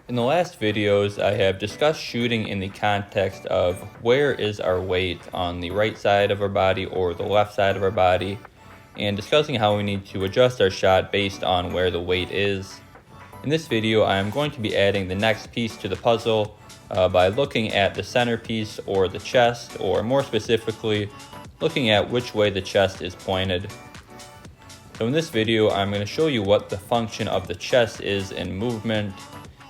In the last videos, I have discussed shooting in the context of where is our weight on the right side of our body or the left side of our body, and discussing how we need to adjust our shot based on where the weight is. In this video, I am going to be adding the next piece to the puzzle by looking at the centerpiece or the chest, or more specifically, looking at which way the chest is pointed. So in this video, I'm going to show you what the function of the chest is in movement.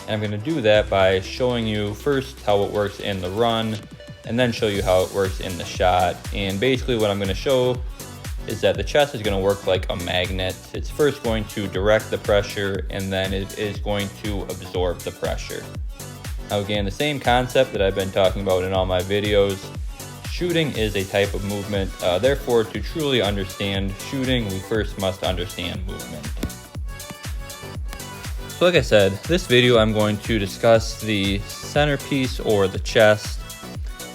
And I'm going to do that by showing you first how it works in the run, and then show you how it works in the shot. And basically what I'm going to show is that the chest is going to work like a magnet. It's first going to direct the pressure, and then it is going to absorb the pressure. Now again, the same concept that I've been talking about in all my videos. Shooting is a type of movement, therefore to truly understand shooting, we first must understand movement. So like I said, this video I'm going to discuss the centerpiece or the chest.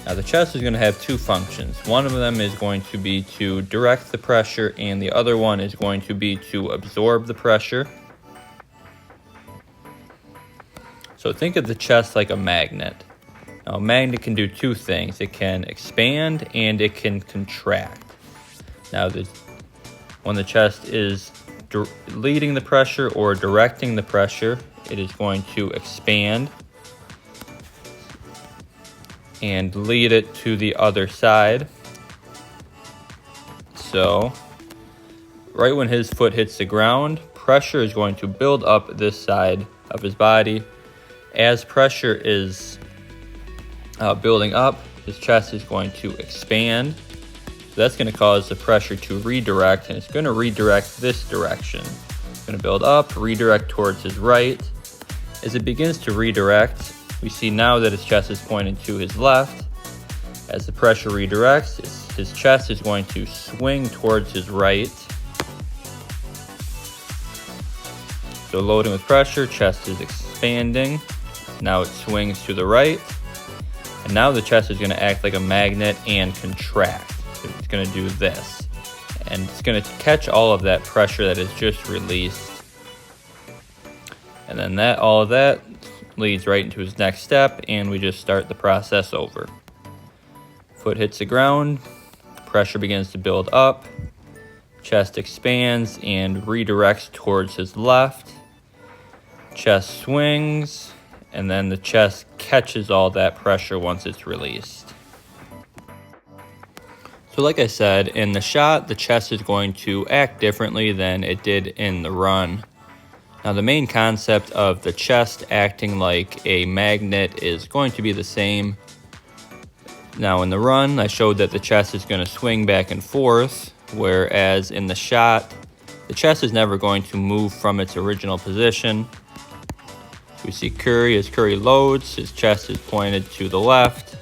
Now the chest is going to have two functions. One of them is going to be to direct the pressure, and the other one is going to be to absorb the pressure. So think of the chest like a magnet. Now a magnet can do two things. It can expand and it can contract. Now when the chest is leading the pressure or directing the pressure, it is going to expand and lead it to the other side. So right when his foot hits the ground, pressure is going to build up this side of his body. As pressure is building up, his chest is going to expand. So that's going to cause the pressure to redirect, and it's going to redirect this direction. It's going to build up, redirect towards his right. As it begins to redirect, we see now that his chest is pointing to his left. As the pressure redirects, his chest is going to swing towards his right. So loading with pressure, chest is expanding. Now it swings to the right. And now the chest is going to act like a magnet and contract. So it's going to do this. And it's going to catch all of that pressure that is just released. And then all of that leads right into his next step, and we just start the process over. Foot hits the ground, pressure begins to build up, chest expands and redirects towards his left. Chest swings, and then the chest catches all that pressure once it's released. So like I said, in the shot, the chest is going to act differently than it did in the run. Now the main concept of the chest acting like a magnet is going to be the same. Now in the run, I showed that the chest is going to swing back and forth, whereas in the shot, the chest is never going to move from its original position. We see Curry. As Curry loads, his chest is pointed to the left.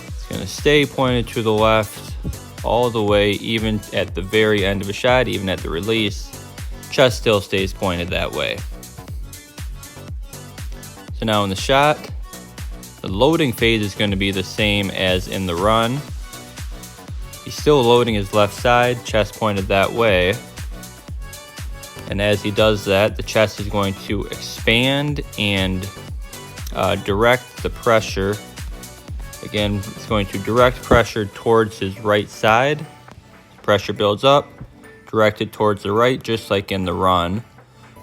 It's going to stay pointed to the left all the way, even at the very end of a shot, even at the release. Chest still stays pointed that way. So now in the shot, the loading phase is going to be the same as in the run. He's still loading his left side, chest pointed that way. And as he does that, the chest is going to expand and direct the pressure. Again, it's going to direct pressure towards his right side. Pressure builds up, directed towards the right, just like in the run.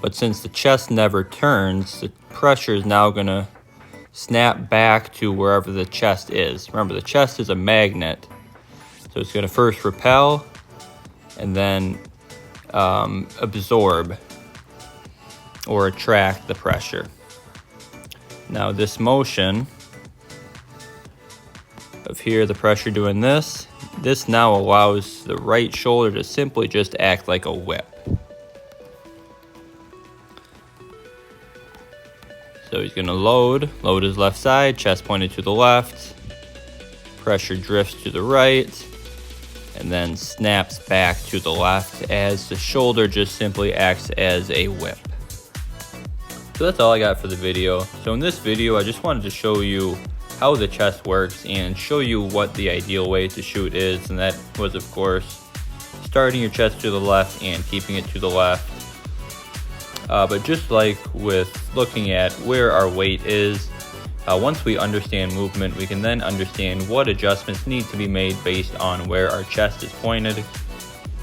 But since the chest never turns, the pressure is now going to snap back to wherever the chest is. Remember, the chest is a magnet. So it's going to first repel and then absorb or attract the pressure. Now this motion of here, the pressure doing this now allows the right shoulder to simply just act like a whip. So he's going to load his left side, chest pointed to the left, pressure drifts to the right, and then snaps back to the left as the shoulder just simply acts as a whip. So that's all I got for the video. So in this video, I just wanted to show you how the chest works and show you what the ideal way to shoot is, and that was of course starting your chest to the left and keeping it to the left. But just like with looking at where our weight is, once we understand movement, we can then understand what adjustments need to be made based on where our chest is pointed.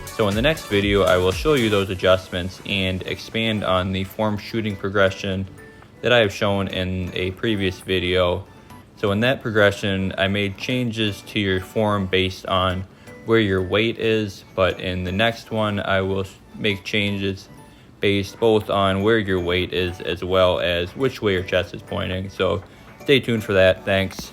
So in the next video, I will show you those adjustments and expand on the form shooting progression that I have shown in a previous video. So in that progression, I made changes to your form based on where your weight is, but in the next one, I will make changes based both on where your weight is as well as which way your chest is pointing. So stay tuned for that. Thanks.